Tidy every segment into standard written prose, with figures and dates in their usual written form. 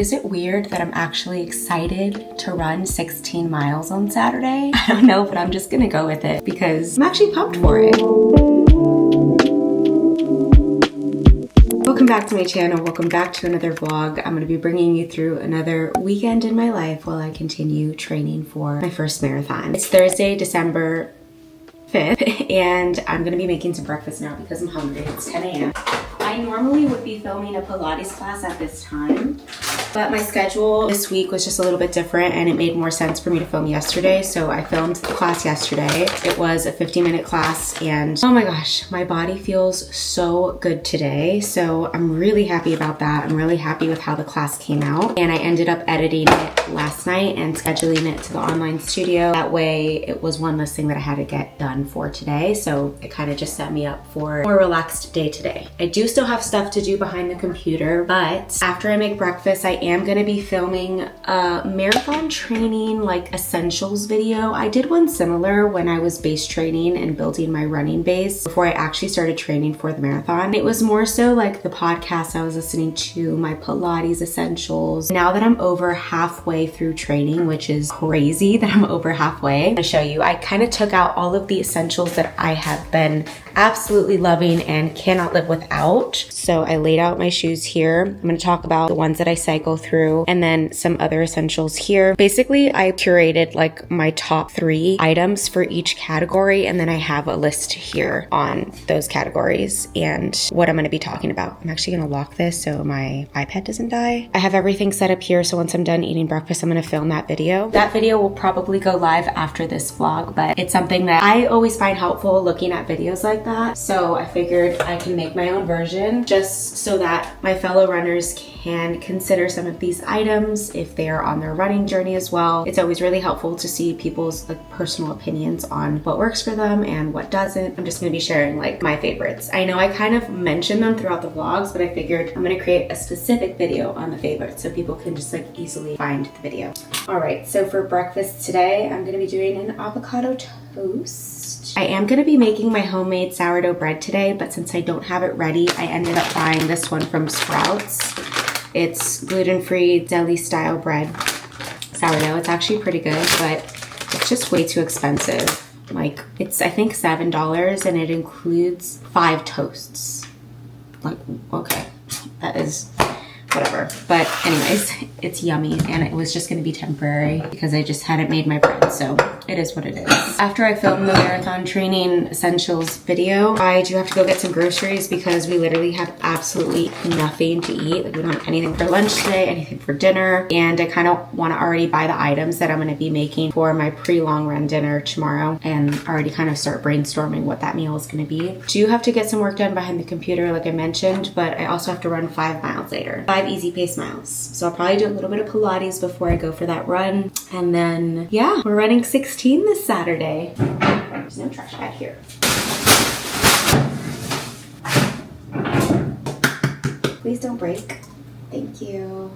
Is it weird that I'm actually excited to run 16 miles on Saturday? I don't know, but I'm just gonna go with it because I'm actually pumped for it. Welcome back to my channel. Welcome back to another vlog. I'm going to be bringing you through another weekend in my life while I continue training for my first marathon. It's Thursday, December 5th, and I'm going to be making some breakfast now because I'm hungry. It's 10 a.m. I normally would be filming a Pilates class at this time, but my schedule this week was just a little bit different and it made more sense for me to film yesterday. So I filmed the class yesterday. It was a 50-minute class and oh my gosh, my body feels so good today. So I'm really happy about that. I'm really happy with how the class came out, and I ended up editing it last night and scheduling it to the online studio. That way it was one less thing that I had to get done for today. So it kind of just set me up for a more relaxed day today. I do still have stuff to do behind the computer, but after I make breakfast, I am gonna be filming a marathon training like essentials video. I did one similar when I was base training and building my running base before I actually started training for the marathon. It was more so like the podcast I was listening to, my Pilates essentials. Now that I'm over halfway through training, which is crazy that I'm over halfway, I'm gonna show you. I kind of took out all of the essentials that I have been absolutely loving and cannot live without. So I laid out my shoes here. I'm going to talk about the ones that I cycle through and then some other essentials here. Basically, I curated like my top 3 items for each category, and then I have a list here on those categories and what I'm going to be talking about. I'm actually going to lock this so my iPad doesn't die. I have everything set up here, so once I'm done eating breakfast, I'm going to film that video. That video will probably go live after this vlog, but it's something that I always find helpful looking at videos like that. So I figured I can make my own version just so that my fellow runners can consider some of these items if they are on their running journey as well. It's always really helpful to see people's like personal opinions on what works for them and what doesn't. I'm just going to be sharing like my favorites. I know I kind of mentioned them throughout the vlogs, but I figured I'm going to create a specific video on the favorites so people can just like easily find the video. All right, so for breakfast today, I'm going to be doing an avocado toast. I am going to be making my homemade sourdough bread today, but since I don't have it ready, I ended up buying this one from Sprouts. It's gluten-free deli style bread sourdough. It's actually pretty good, but it's just way too expensive. Like, it's I think $7 and it includes 5 toasts. Like, okay, that is whatever. But anyways, it's yummy and it was just gonna be temporary because I just hadn't made my bread, so it is what it is. After I film the marathon training essentials video, I do have to go get some groceries because we literally have absolutely nothing to eat. Like, we don't have anything for lunch today, anything for dinner, and I kind of want to already buy the items that I'm going to be making for my pre-long run dinner tomorrow and already kind of start brainstorming what that meal is going to be. Do have to get some work done behind the computer like I mentioned, but I also have to run 5 miles later. 5 easy pace miles. So I'll probably do a little bit of Pilates before I go for that run. And then, yeah, we're running 16 this Saturday. There's no trash bag here. Please don't break. Thank you.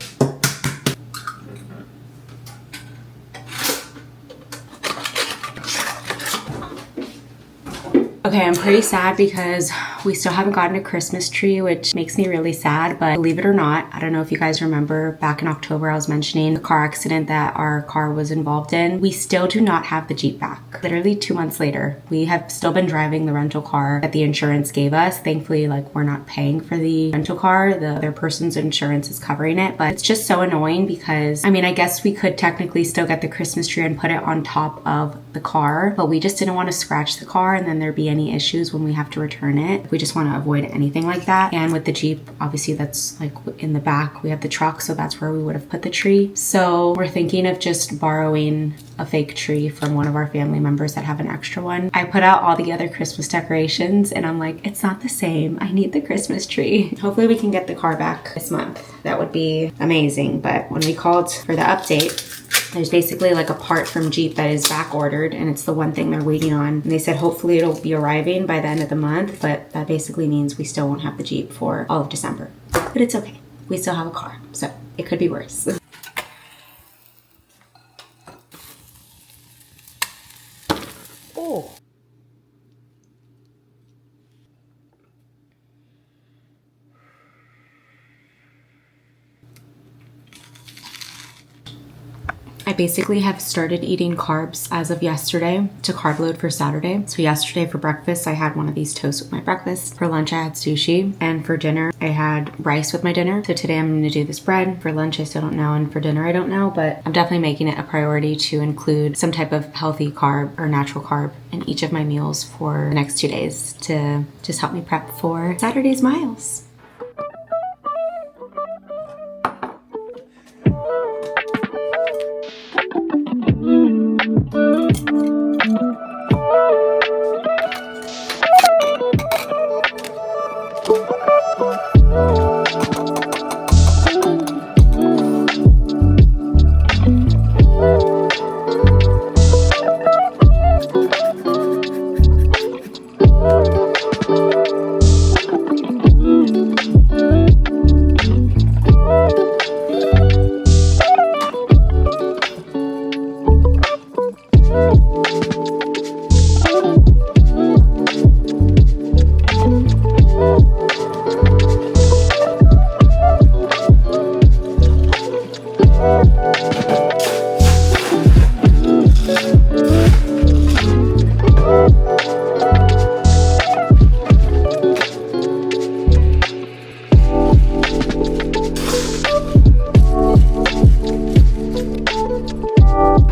Okay, I'm pretty sad because we still haven't gotten a Christmas tree, which makes me really sad, but believe it or not, I don't know if you guys remember back in October, I was mentioning the car accident that our car was involved in. We still do not have the Jeep back. Literally 2 months later, we have still been driving the rental car that the insurance gave us. Thankfully, like, we're not paying for the rental car. The other person's insurance is covering it, but it's just so annoying because, I mean, I guess we could technically still get the Christmas tree and put it on top of the car, but we just didn't want to scratch the car and then there'd be any issues when we have to return it. We just want to avoid anything like that. And with the Jeep, obviously that's like in the back, we have the truck, so that's where we would have put the tree. So we're thinking of just borrowing a fake tree from one of our family members that have an extra one. I put out all the other Christmas decorations and I'm like, it's not the same. I need the Christmas tree. Hopefully we can get the car back this month. That would be amazing. But when we called for the update, there's basically like a part from Jeep that is back ordered and it's the one thing they're waiting on. And they said hopefully it'll be arriving by the end of the month, but that basically means we still won't have the Jeep for all of December. But it's okay. We still have a car, so it could be worse. Oh. I basically have started eating carbs as of yesterday to carb load for Saturday. So yesterday for breakfast, I had one of these toasts with my breakfast. For lunch, I had sushi. And for dinner, I had rice with my dinner. So today I'm going to do this bread. For lunch, I still don't know. And for dinner, I don't know. But I'm definitely making it a priority to include some type of healthy carb or natural carb in each of my meals for the next 2 days to just help me prep for Saturday's miles.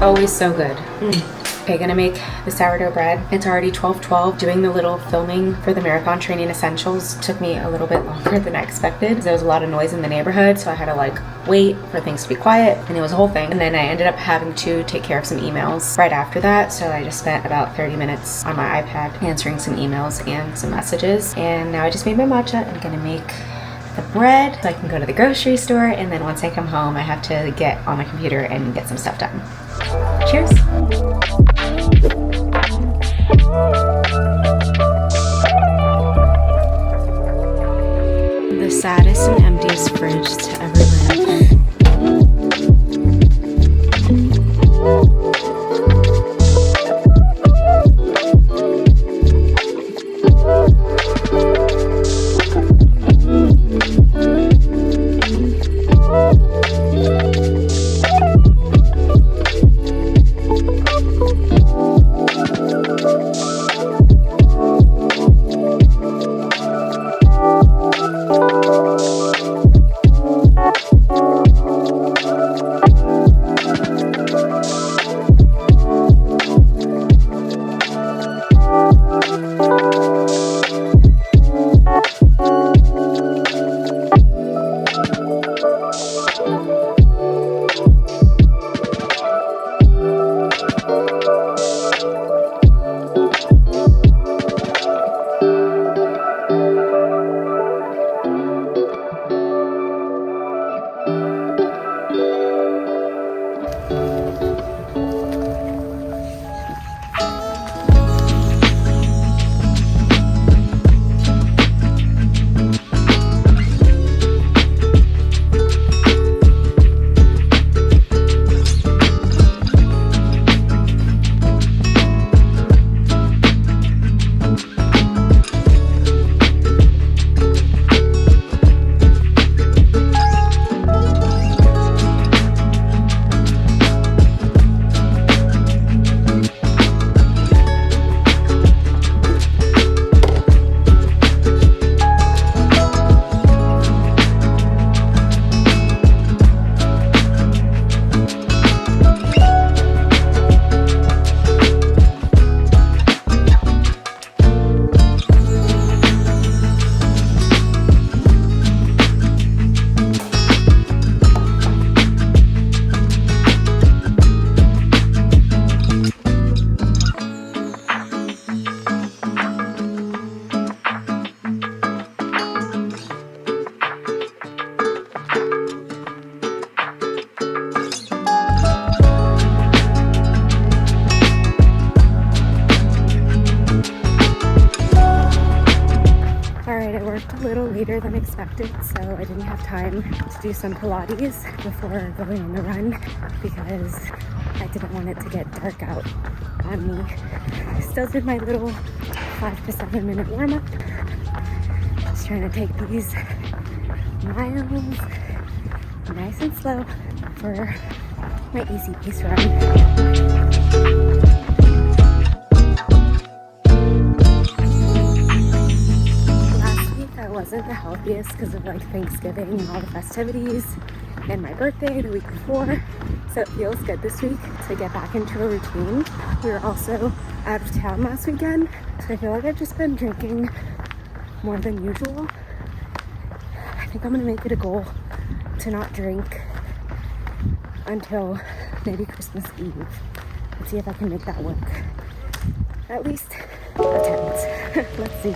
Always so good. Okay, gonna make the sourdough bread. It's already 12:12. Doing the little filming for the marathon training essentials took me a little bit longer than I expected. There was a lot of noise in the neighborhood, so I had to wait for things to be quiet, and it was a whole thing. And then I ended up having to take care of some emails right after that, so I just spent about 30 minutes on my iPad answering some emails and some messages. And now I just made my matcha. I'm gonna make the bread so I can go to the grocery store, and then once I come home, I have to get on my computer and get some stuff done. Cheers! The saddest and emptiest fridge to ever live. later than expected, so I didn't have time to do some Pilates before going on the run because I didn't want it to get dark out on me. Still did my little 5 to 7 minute warm up. Just trying to take these miles nice and slow for my easy pace run. Last week I wasn't the healthiest because of like Thanksgiving and all the festivities and my birthday the week before. So it feels good this week to get back into a routine. We were also out of town last weekend, so I feel like I've just been drinking more than usual. I think I'm gonna make it a goal to not drink until maybe Christmas Eve. Let's see if I can make that work. At least attempt. Let's see.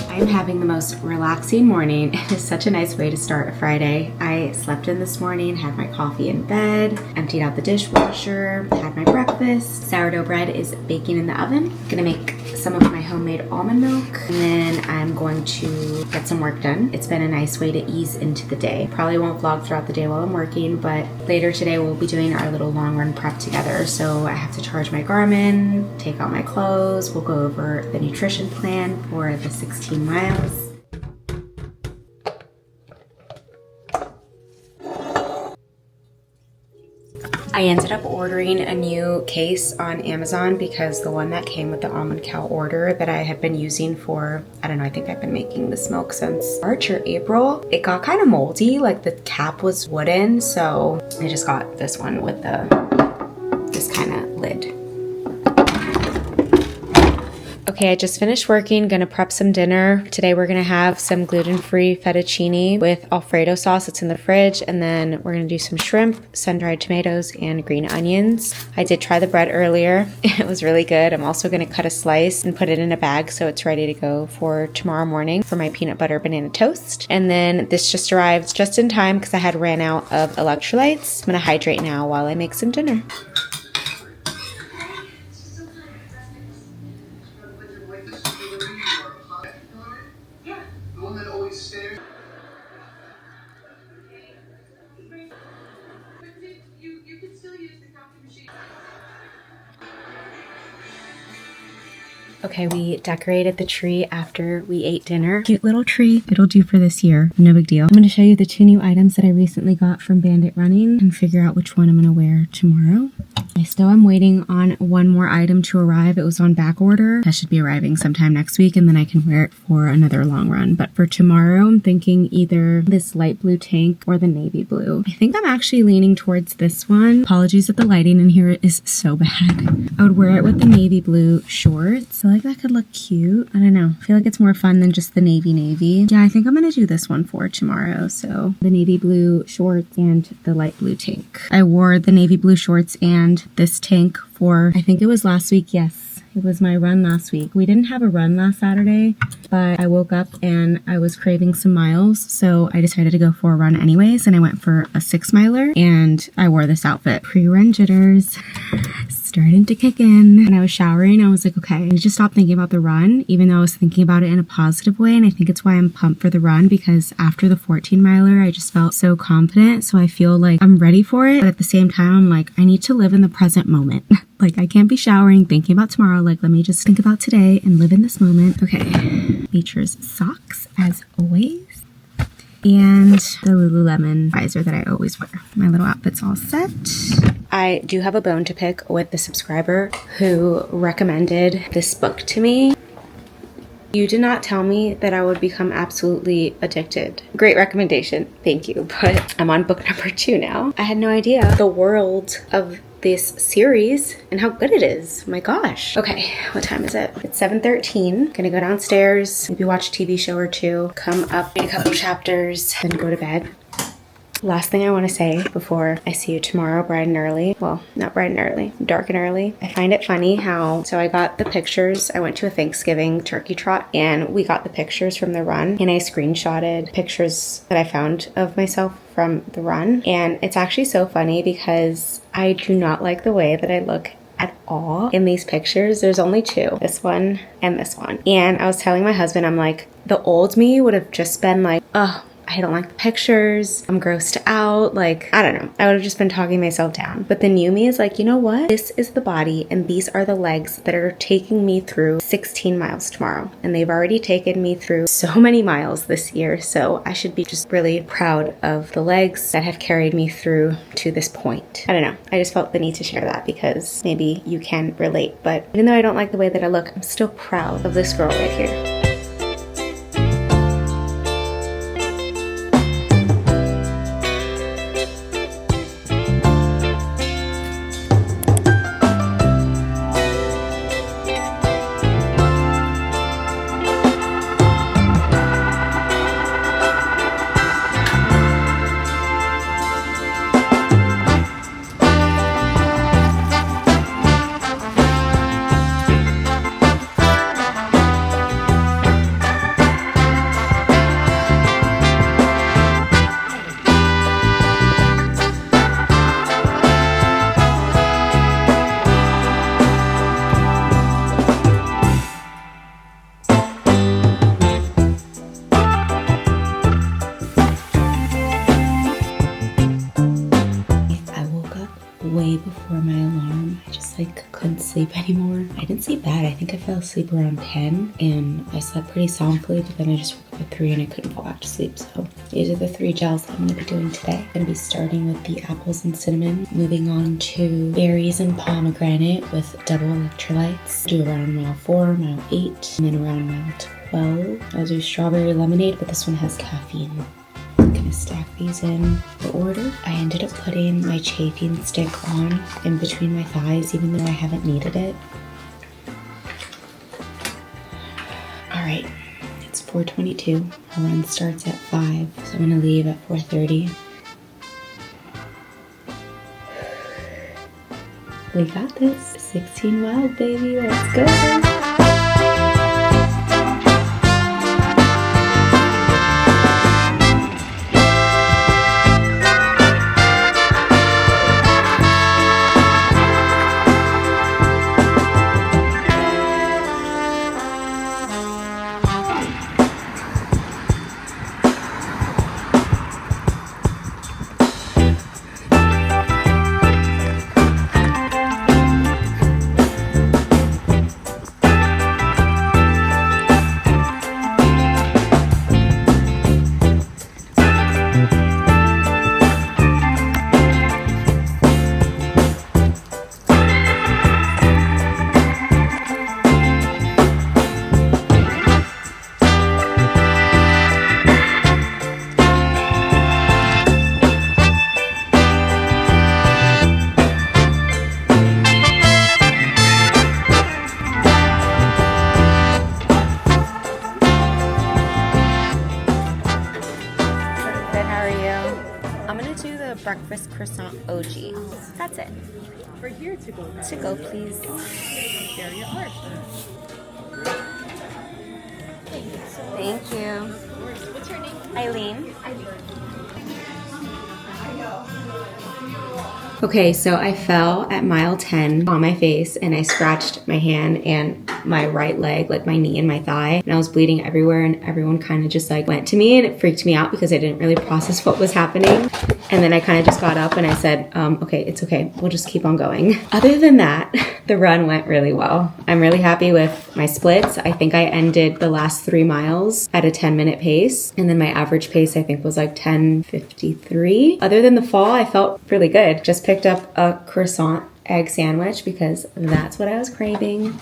I'm having the most relaxing morning. It is such a nice way to start a Friday. I slept in this morning, had my coffee in bed, emptied out the dishwasher, had my breakfast. Sourdough bread is baking in the oven. I'm gonna make some of my homemade almond milk, and then I'm going to get some work done. It's been a nice way to ease into the day. Probably won't vlog throughout the day while I'm working, but later today we'll be doing our little long run prep together. So I have to charge my Garmin, take out my clothes. We'll go over the nutrition plan for the 16 miles. I ended up ordering a new case on Amazon because the one that came with the almond cow order that I had been using for, I don't know, I think I've been making this milk since March or April. It got kind of moldy, like the cap was wooden, so I just got this one with this kind of lid. Okay, I just finished working, gonna prep some dinner. Today we're gonna have some gluten-free fettuccine with Alfredo sauce. It's in the fridge, and then we're gonna do some shrimp, sun-dried tomatoes, and green onions. I did try the bread earlier. It was really good. I'm also gonna cut a slice and put it in a bag so it's ready to go for tomorrow morning for my peanut butter banana toast. And then this just arrived just in time because I had ran out of electrolytes. I'm gonna hydrate now while I make some dinner. Okay, we decorated the tree after we ate dinner. Cute little tree. It'll do for this year. No big deal. I'm going to show you the 2 new items that I recently got from Bandit Running and figure out which one I'm going to wear tomorrow. I still am waiting on one more item to arrive. It was on back order. That should be arriving sometime next week, and then I can wear it for another long run. But for tomorrow, I'm thinking either this light blue tank or the navy blue. I think I'm actually leaning towards this one. Apologies that the lighting in here is so bad. I would wear it with the navy blue shorts. I feel like that could look cute. I don't know. I feel like it's more fun than just the navy. Yeah, I think I'm going to do this one for tomorrow. So the navy blue shorts and the light blue tank. I wore the navy blue shorts and this tank for, I think it was last week. Yes, it was my run last week. We didn't have a run last Saturday, but I woke up and I was craving some miles, so I decided to go for a run anyways, and I went for a 6-miler, and I wore this outfit. Pre-run jitters starting to kick in. When I was showering, I was like, okay, I need to stop thinking about the run, even though I was thinking about it in a positive way, and I think it's why I'm pumped for the run, because after the 14-miler, I just felt so confident, so I feel like I'm ready for it, but at the same time, I'm like, I need to live in the present moment. Like, I can't be showering, thinking about tomorrow. Like, let me just think about today and live in this moment. Okay, features socks, as always, and the Lululemon visor that I always wear. My little outfit's all set. I do have a bone to pick with the subscriber who recommended this book to me. You did not tell me that I would become absolutely addicted. Great recommendation, thank you, but I'm on book number 2 now. I had no idea the world of this series and how good it is. My gosh. Okay, what time is it? It's 7:13. Gonna go downstairs, maybe watch a TV show or 2, come up, read a couple chapters, then go to bed. Last thing I want to say before I see you tomorrow bright and early. Well, not bright and early, dark and early. I find it funny how, so I got the pictures. I went to a Thanksgiving turkey trot and we got the pictures from the run, and I screenshotted pictures that I found of myself from the run. And it's actually so funny because I do not like the way that I look at all in these pictures. There's only 2, this one and this one. And I was telling my husband, I'm like, the old me would have just been like, oh, I don't like the pictures, I'm grossed out, like, I don't know. I would have just been talking myself down. But the new me is like, you know what? This is the body and these are the legs that are taking me through 16 miles tomorrow. And they've already taken me through so many miles this year. So I should be just really proud of the legs that have carried me through to this point. I don't know. I just felt the need to share that because maybe you can relate. But even though I don't like the way that I look, I'm still proud of this girl right here. Way before my alarm. I just couldn't sleep anymore. I didn't sleep bad. I think I fell asleep around 10 and I slept pretty soundly, but then I just woke up at 3 and I couldn't fall back to sleep. So these are the 3 gels that I'm going to be doing today. I'm going to be starting with the apples and cinnamon, moving on to berries and pomegranate with double electrolytes. Do around mile 4, mile 8, and then around mile 12. I'll do strawberry lemonade, but this one has caffeine. Gonna stack these in the order. I ended up putting my chafing stick on in between my thighs, even though I haven't needed it. All right, it's 4:22. Our run starts at 5, so I'm gonna leave at 4:30. We got this. 16 wild, baby. Let's go. croissant OG. That's it. For here to go. To go, please. There you are. Thank you so much. Thank you. What's your name? Aileen. Okay, so I fell at mile 10 on my face and I scratched my hand and my right leg, like my knee and my thigh, and I was bleeding everywhere, and everyone kind of just like went to me, and it freaked me out because I didn't really process what was happening. And then I kind of just got up and I said, okay, it's okay. We'll just keep on going. Other than that, the run went really well. I'm really happy with my splits. I think I ended the last 3 miles at a 10-minute pace. And then my average pace, I think, was like 10:53. Other than the fall, I felt really good. Just picked up a croissant egg sandwich because that's what I was craving.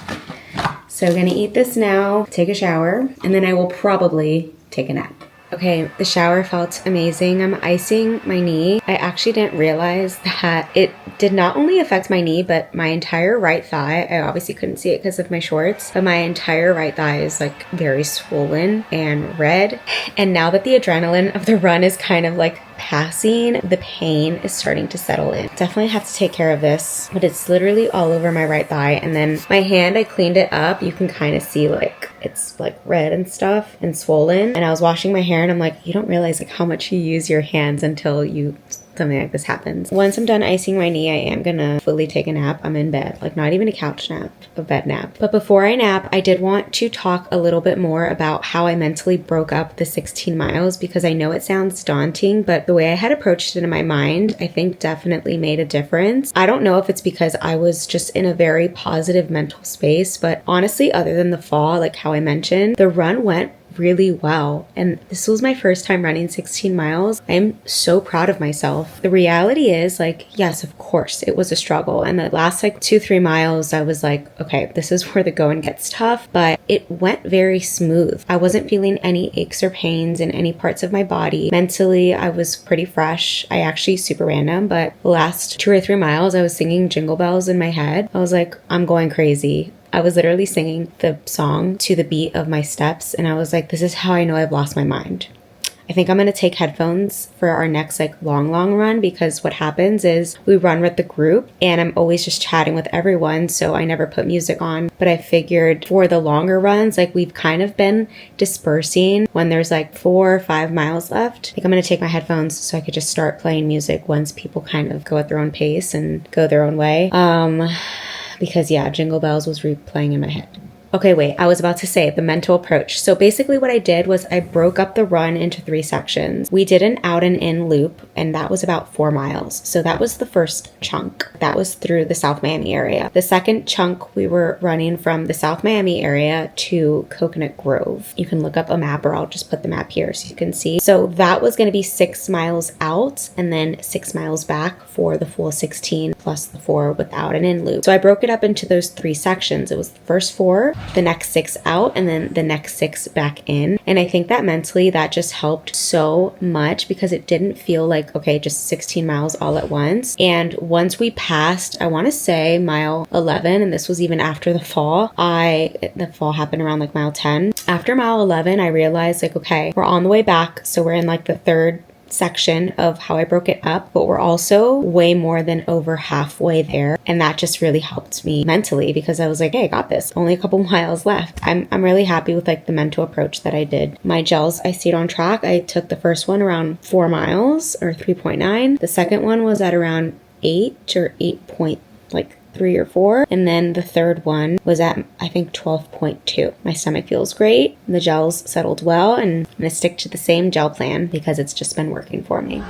So I'm gonna eat this now, take a shower, and then I will probably take a nap. Okay, the shower felt amazing. I'm icing my knee. I actually didn't realize that it did not only affect my knee, but my entire right thigh. I obviously couldn't see it because of my shorts, but my entire right thigh is like very swollen and red. And now that the adrenaline of the run is kind of like passing, the pain is starting to settle in. Definitely have to take care of this, but it's literally all over my right thigh. And then my hand, I cleaned it up. You can kind of see like it's like red and stuff and swollen. And I was washing my hair and I'm like, you don't realize like how much you use your hands until something like this happens. Once I'm done icing my knee, I am gonna fully take a nap. I'm in bed, like not even a couch nap, a bed nap. But before I nap, I did want to talk a little bit more about how I mentally broke up the 16 miles, because I know it sounds daunting, but the way I had approached it in my mind, I think definitely made a difference. I don't know if it's because I was just in a very positive mental space, but honestly, other than the fall, like how I mentioned, the run went really well. And this was my first time running 16 miles. I'm so proud of myself. The reality is like, yes, of course, it was a struggle. And the last like 2-3 miles, I was like, okay, this is where the going gets tough, but it went very smooth. I wasn't feeling any aches or pains in any parts of my body. Mentally, I was pretty fresh. I actually super random, but the last 2 or 3 miles, I was singing Jingle Bells in my head. I was like, I'm going crazy. I was literally singing the song to the beat of my steps, and I was like, this is how I know I've lost my mind. I think I'm going to take headphones for our next like long run, because what happens is we run with the group and I'm always just chatting with everyone, so I never put music on. But I figured for the longer runs, like we've kind of been dispersing when there's like 4 or 5 miles left. I think I'm going to take my headphones so I could just start playing music once people kind of go at their own pace and go their own way. Because yeah, Jingle Bells was replaying in my head. Okay, wait, I was about to say the mental approach. So basically what I did was I broke up the run into 3 sections. We did an out and in loop, and that was about 4 miles. So that was the first chunk. That was through the South Miami area. The second chunk, we were running from the South Miami area to Coconut Grove. You can look up a map, or I'll just put the map here so you can see. So that was going to be 6 miles out and then 6 miles back for the full 16 plus the 4 without an in loop. So I broke it up into those 3 sections. It was the first 4, the next 6 out, and then the next 6 back in. And I think that mentally that just helped so much, because it didn't feel like, okay, just 16 miles all at once. And once we passed, I want to say mile 11, and this was even after the fall, the fall happened around like mile 10. After mile 11, I realized like, okay, we're on the way back. So we're in like the 3rd section of how I broke it up, but we're also way more than over halfway there. And that just really helped me mentally, because I was like, hey, I got this. Only a couple miles left. I'm really happy with like the mental approach that I did. My gels, I stayed on track. I took the first one around 4 miles or 3.9. The second one was at around 8 or 8.3 or 4. And then the third one was at, I think, 12.2. My stomach feels great. The gels settled well, and I'm going to stick to the same gel plan because it's just been working for me.